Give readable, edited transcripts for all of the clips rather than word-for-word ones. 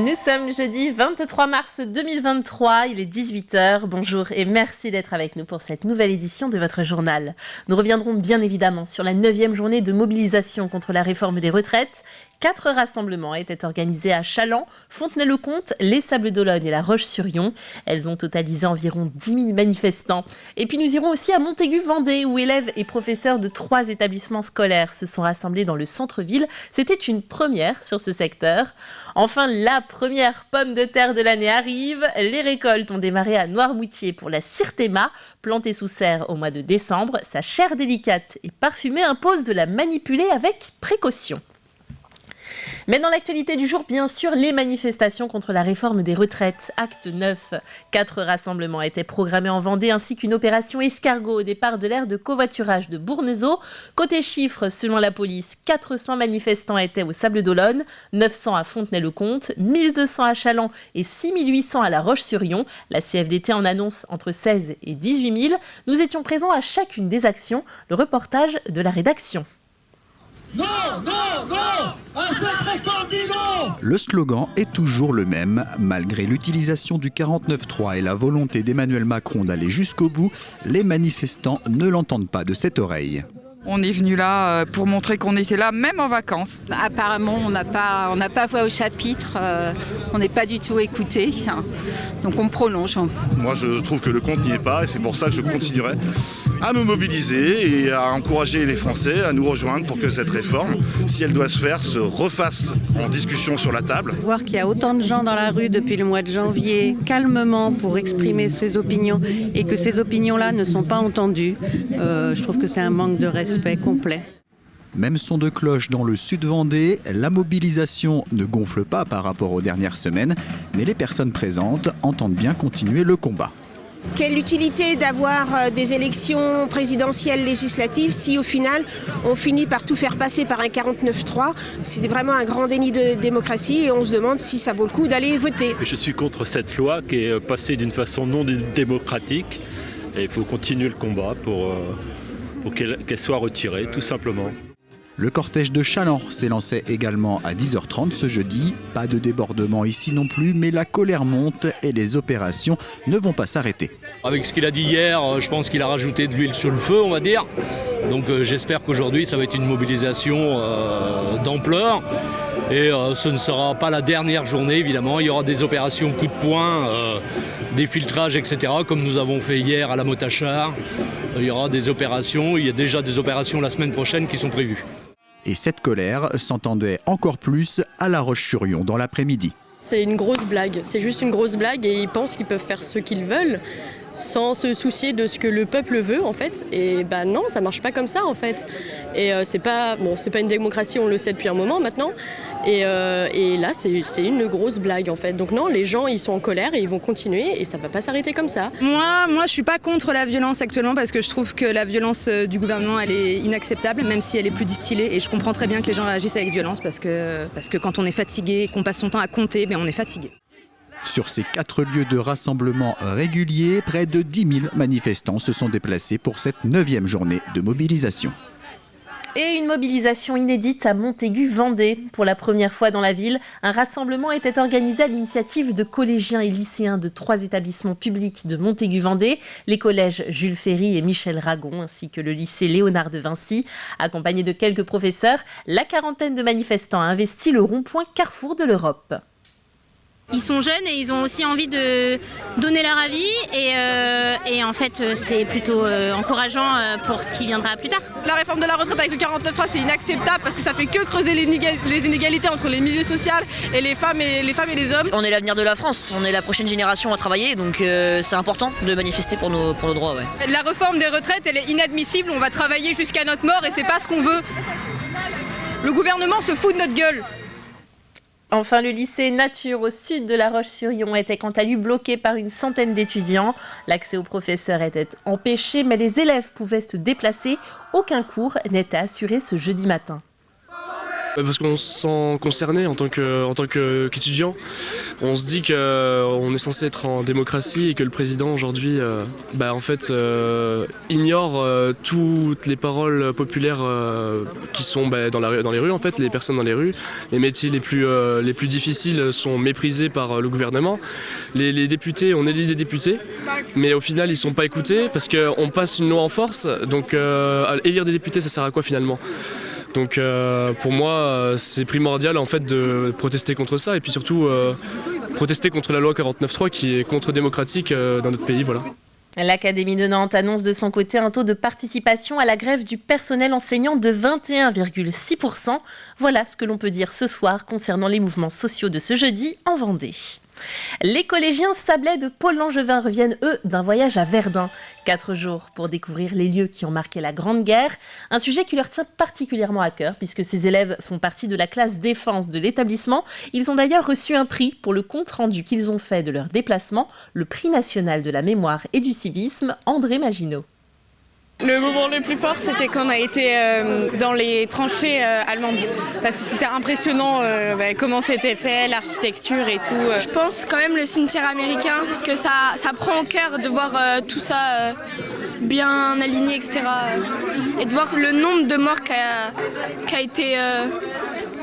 Nous sommes jeudi 23 mars 2023, il est 18h. Bonjour et merci d'être avec nous pour cette nouvelle édition de votre journal. Nous reviendrons bien évidemment sur la 9e journée de mobilisation contre la réforme des retraites. 4 rassemblements étaient organisés à Challans, Fontenay-le-Comte, les Sables-d'Olonne et la Roche-sur-Yon. Elles ont totalisé environ 10 000 manifestants. Et puis nous irons aussi à Montaigu-Vendée, où élèves et professeurs de 3 établissements scolaires se sont rassemblés dans le centre-ville. C'était une première sur ce secteur. Enfin, la première pomme de terre de l'année arrive. Les récoltes ont démarré à Noirmoutier pour la Syrthéma, plantée sous serre au mois de décembre. Sa chair délicate et parfumée impose de la manipuler avec précaution. Mais dans l'actualité du jour, bien sûr, les manifestations contre la réforme des retraites. Acte 9. 4 rassemblements étaient programmés en Vendée ainsi qu'une opération escargot au départ de l'aire de covoiturage de Bournezeau. Côté chiffres, selon la police, 400 manifestants étaient au Sables-d'Olonne, 900 à Fontenay-le-Comte, 1200 à Challans et 6800 à la Roche-sur-Yon. La CFDT en annonce entre 16 et 18 000. Nous étions présents à chacune des actions. Le reportage de la rédaction. Non, non, non à cette réforme bidon. Le slogan est toujours le même. Malgré l'utilisation du 49.3 et la volonté d'Emmanuel Macron d'aller jusqu'au bout, les manifestants ne l'entendent pas de cette oreille. On est venu là pour montrer qu'on était là, même en vacances. Apparemment, on n'a pas voix au chapitre, on n'est pas du tout écouté, donc on prolonge. Moi, je trouve que le compte n'y est pas et c'est pour ça que je continuerai à me mobiliser et à encourager les Français à nous rejoindre pour que cette réforme, si elle doit se faire, se refasse en discussion sur la table. Voir qu'il y a autant de gens dans la rue depuis le mois de janvier, calmement pour exprimer ses opinions et que ces opinions-là ne sont pas entendues, je trouve que c'est un manque de respect complet. Même son de cloche dans le sud Vendée, la mobilisation ne gonfle pas par rapport aux dernières semaines, mais les personnes présentes entendent bien continuer le combat. Quelle utilité d'avoir des élections présidentielles législatives si au final on finit par tout faire passer par un 49.3 ? C'est vraiment un grand déni de démocratie et on se demande si ça vaut le coup d'aller voter. Je suis contre cette loi qui est passée d'une façon non démocratique et il faut continuer le combat pour qu'elle soit retirée, tout simplement. Le cortège de Challans s'élançait également à 10h30 ce jeudi. Pas de débordement ici non plus, mais la colère monte et les opérations ne vont pas s'arrêter. Avec ce qu'il a dit hier, je pense qu'il a rajouté de l'huile sur le feu, on va dire. Donc j'espère qu'aujourd'hui, ça va être une mobilisation d'ampleur. Et ce ne sera pas la dernière journée, évidemment. Il y aura des opérations coup de poing, des filtrages, etc., comme nous avons fait hier à la Motachar. Il y aura des opérations, il y a déjà des opérations la semaine prochaine qui sont prévues. Et cette colère s'entendait encore plus à La Roche-sur-Yon dans l'après-midi. C'est une grosse blague, c'est juste une grosse blague et ils pensent qu'ils peuvent faire ce qu'ils veulent sans se soucier de ce que le peuple veut en fait. Et non, ça marche pas comme ça en fait. Et c'est pas une démocratie, on le sait depuis un moment maintenant. Et là, c'est une grosse blague en fait. Donc non, les gens ils sont en colère et ils vont continuer et ça va pas s'arrêter comme ça. Moi, je suis pas contre la violence actuellement parce que je trouve que la violence du gouvernement elle est inacceptable, même si elle est plus distillée. Et je comprends très bien que les gens réagissent avec violence parce que quand on est fatigué et qu'on passe son temps à compter, on est fatigué. Sur ces 4 lieux de rassemblement réguliers, près de 10 000 manifestants se sont déplacés pour cette 9e journée de mobilisation. Et une mobilisation inédite à Montaigu-Vendée. Pour la première fois dans la ville, un rassemblement était organisé à l'initiative de collégiens et lycéens de 3 établissements publics de Montaigu-Vendée, les collèges Jules Ferry et Michel Ragon, ainsi que le lycée Léonard de Vinci. Accompagnés de quelques professeurs, la quarantaine de manifestants a investi le rond-point Carrefour de l'Europe. Ils sont jeunes et ils ont aussi envie de donner leur avis et en fait c'est plutôt encourageant pour ce qui viendra plus tard. La réforme de la retraite avec le 49.3 c'est inacceptable parce que ça fait que creuser les inégalités entre les milieux sociaux et les femmes et les hommes. On est l'avenir de la France, on est la prochaine génération à travailler donc c'est important de manifester pour nos droits. Ouais. La réforme des retraites elle est inadmissible, on va travailler jusqu'à notre mort et c'est pas ce qu'on veut. Le gouvernement se fout de notre gueule. Enfin, le lycée Nature au sud de La Roche-sur-Yon était quant à lui bloqué par une centaine d'étudiants. L'accès aux professeurs était empêché, mais les élèves pouvaient se déplacer. Aucun cours n'était assuré ce jeudi matin. Parce qu'on se sent concerné en tant qu'étudiant. On se dit qu'on est censé être en démocratie et que le président aujourd'hui ignore toutes les paroles populaires qui sont dans les rues, en fait, les personnes dans les rues. Les métiers les plus difficiles sont méprisés par le gouvernement. Les députés, on élit des députés, mais au final ils ne sont pas écoutés parce qu'on passe une loi en force. Donc élire des députés, ça sert à quoi finalement ? Donc pour moi, c'est primordial en fait de protester contre ça et puis surtout protester contre la loi 49.3 qui est contre-démocratique dans notre pays. Voilà. L'Académie de Nantes annonce de son côté un taux de participation à la grève du personnel enseignant de 21,6%. Voilà ce que l'on peut dire ce soir concernant les mouvements sociaux de ce jeudi en Vendée. Les collégiens sablais de Paul Langevin reviennent, eux, d'un voyage à Verdun. 4 jours pour découvrir les lieux qui ont marqué la Grande Guerre. Un sujet qui leur tient particulièrement à cœur puisque ces élèves font partie de la classe défense de l'établissement. Ils ont d'ailleurs reçu un prix pour le compte-rendu qu'ils ont fait de leur déplacement, le prix national de la mémoire et du civisme, André Maginot. Le moment le plus fort, c'était quand on a été dans les tranchées allemandes. Parce que c'était impressionnant comment c'était fait, l'architecture et tout. Je pense quand même le cimetière américain, parce que ça prend au cœur de voir tout ça bien aligné, etc. Et de voir le nombre de morts qui a été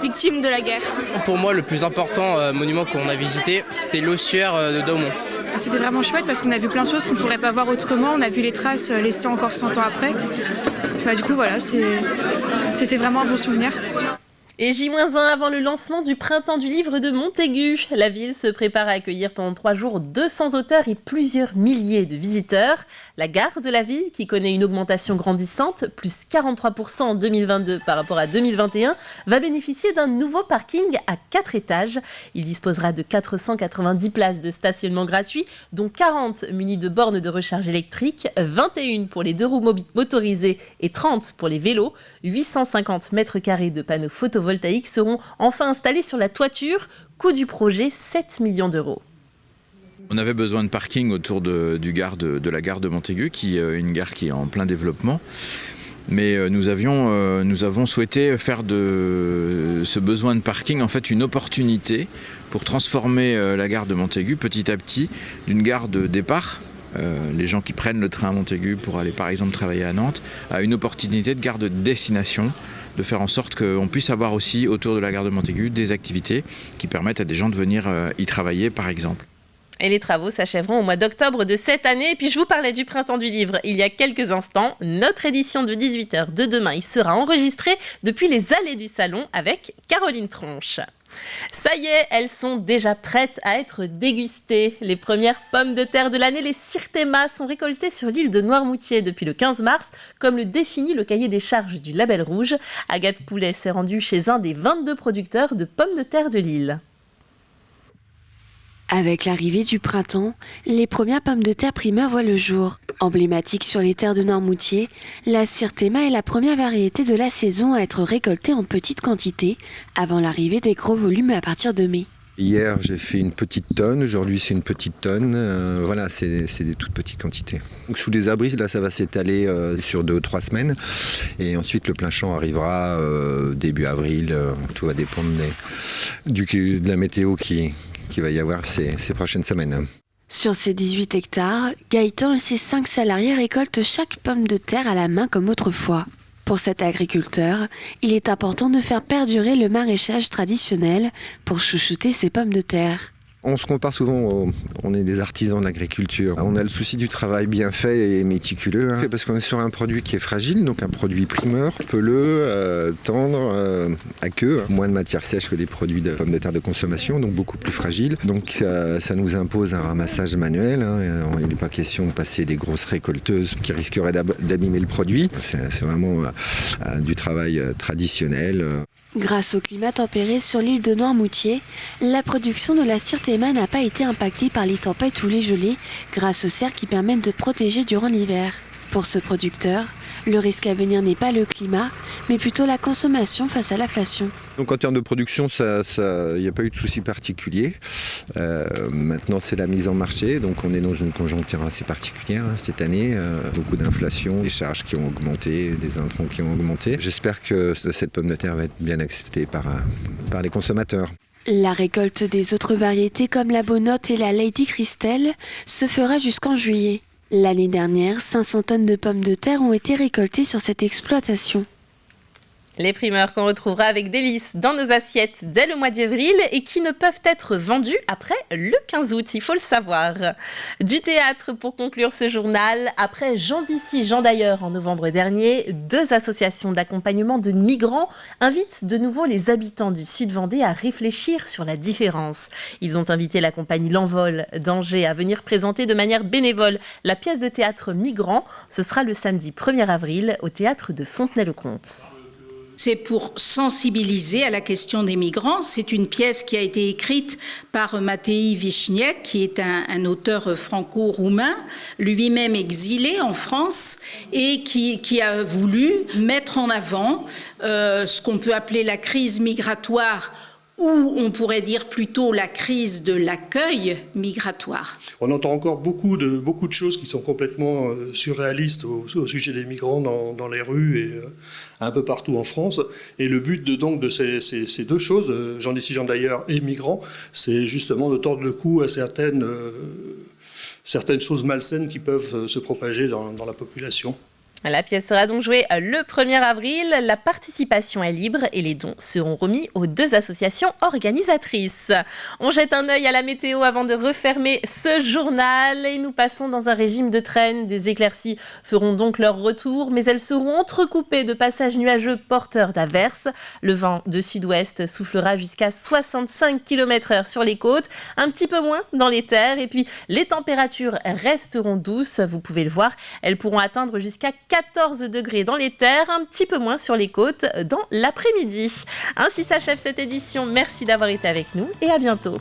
victime de la guerre. Pour moi, le plus important monument qu'on a visité, c'était l'ossuaire de Daumont. C'était vraiment chouette parce qu'on a vu plein de choses qu'on ne pourrait pas voir autrement. On a vu les traces laissées encore 100 ans après. Du coup, voilà, c'était vraiment un bon souvenir. Et J-1 avant le lancement du Printemps du Livre de Montaigu. La ville se prépare à accueillir pendant 3 jours 200 auteurs et plusieurs milliers de visiteurs. La gare de la ville, qui connaît une augmentation grandissante, plus 43% en 2022 par rapport à 2021, va bénéficier d'un nouveau parking à 4 étages. Il disposera de 490 places de stationnement gratuit, dont 40 munis de bornes de recharge électrique, 21 pour les 2 roues motorisées et 30 pour les vélos. 850 mètres carrés de panneaux photovoltaïques seront enfin installés sur la toiture. Coût du projet, 7 millions d'euros. On avait besoin de parking autour de la gare de Montaigu, qui est une gare qui est en plein développement. Mais nous avons souhaité faire de ce besoin de parking en fait une opportunité pour transformer la gare de Montaigu petit à petit d'une gare de départ. Les gens qui prennent le train à Montaigu pour aller par exemple travailler à Nantes, à une opportunité de gare de destination, de faire en sorte qu'on puisse avoir aussi autour de la gare de Montaigu des activités qui permettent à des gens de venir y travailler par exemple. Et les travaux s'achèveront au mois d'octobre de cette année. Et puis je vous parlais du Printemps du Livre il y a quelques instants. Notre édition de 18h de demain, il sera enregistré depuis les allées du salon avec Caroline Tronche. Ça y est, elles sont déjà prêtes à être dégustées. Les premières pommes de terre de l'année, les Sirtema, sont récoltées sur l'île de Noirmoutier depuis le 15 mars, comme le définit le cahier des charges du Label Rouge. Agathe Poulet s'est rendue chez un des 22 producteurs de pommes de terre de l'île. Avec l'arrivée du printemps, les premières pommes de terre primeurs voient le jour. Emblématique sur les terres de Noirmoutier, la Sirtema est la première variété de la saison à être récoltée en petite quantité, avant l'arrivée des gros volumes à partir de mai. Hier, j'ai fait une petite tonne, aujourd'hui c'est une petite tonne, voilà, c'est des toutes petites quantités. Donc, sous les abris, là ça va s'étaler sur 2-3 semaines, et ensuite le plein champ arrivera début avril, tout va dépendre de la météo qui va y avoir ces prochaines semaines. Sur ces 18 hectares, Gaëtan et ses 5 salariés récoltent chaque pomme de terre à la main comme autrefois. Pour cet agriculteur, il est important de faire perdurer le maraîchage traditionnel pour chouchouter ses pommes de terre. On se compare souvent, on est des artisans de l'agriculture. On a le souci du travail bien fait et méticuleux, parce qu'on est sur un produit qui est fragile, donc un produit primeur, peleux, tendre, aqueux, moins de matière sèche que les produits de pommes de terre de consommation, donc beaucoup plus fragile. Donc ça nous impose un ramassage manuel. Il n'est pas question de passer des grosses récolteuses qui risqueraient d'abîmer le produit. C'est vraiment du travail traditionnel. Grâce au climat tempéré sur l'île de Noirmoutier, la production de la Sirtema n'a pas été impactée par les tempêtes ou les gelées grâce aux serres qui permettent de protéger durant l'hiver. Pour ce producteur, Le risque à venir n'est pas le climat, mais plutôt la consommation face à l'inflation. Donc en termes de production, il n'y a pas eu de souci particulier. Maintenant, c'est la mise en marché. Donc on est dans une conjoncture assez particulière cette année. Beaucoup d'inflation, des charges qui ont augmenté, des intrants qui ont augmenté. J'espère que cette pomme de terre va être bien acceptée par les consommateurs. La récolte des autres variétés comme la Bonote et la Lady Christelle se fera jusqu'en juillet. L'année dernière, 500 tonnes de pommes de terre ont été récoltées sur cette exploitation. Les primeurs qu'on retrouvera avec délice dans nos assiettes dès le mois d'avril et qui ne peuvent être vendus après le 15 août, il faut le savoir. Du théâtre pour conclure ce journal. Après Jean d'ici, Jean d'ailleurs en novembre dernier, 2 associations d'accompagnement de migrants invitent de nouveau les habitants du Sud-Vendée à réfléchir sur la différence. Ils ont invité la compagnie L'Envol d'Angers à venir présenter de manière bénévole la pièce de théâtre Migrants. Ce sera le samedi 1er avril au théâtre de Fontenay-le-Comte. C'est pour sensibiliser à la question des migrants. C'est une pièce qui a été écrite par Matei Vichniac, qui est un auteur franco-roumain, lui-même exilé en France, et qui a voulu mettre en avant ce qu'on peut appeler la crise migratoire, ou on pourrait dire plutôt la crise de l'accueil migratoire. On entend encore beaucoup de choses qui sont complètement surréalistes au sujet des migrants dans les rues et un peu partout en France. Et le but de ces 2 choses, Jean d'ici, Jean d'ailleurs et migrants, c'est justement de tordre le cou à certaines choses malsaines qui peuvent se propager dans la population. La pièce sera donc jouée le 1er avril. La participation est libre et les dons seront remis aux 2 associations organisatrices. On jette un œil à la météo avant de refermer ce journal et nous passons dans un régime de traîne. Des éclaircies feront donc leur retour, mais elles seront entrecoupées de passages nuageux porteurs d'averses. Le vent de sud-ouest soufflera jusqu'à 65 km/h sur les côtes, un petit peu moins dans les terres. Et puis les températures resteront douces, vous pouvez le voir, elles pourront atteindre jusqu'à 14 degrés dans les terres, un petit peu moins sur les côtes dans l'après-midi. Ainsi s'achève cette édition. Merci d'avoir été avec nous et à bientôt.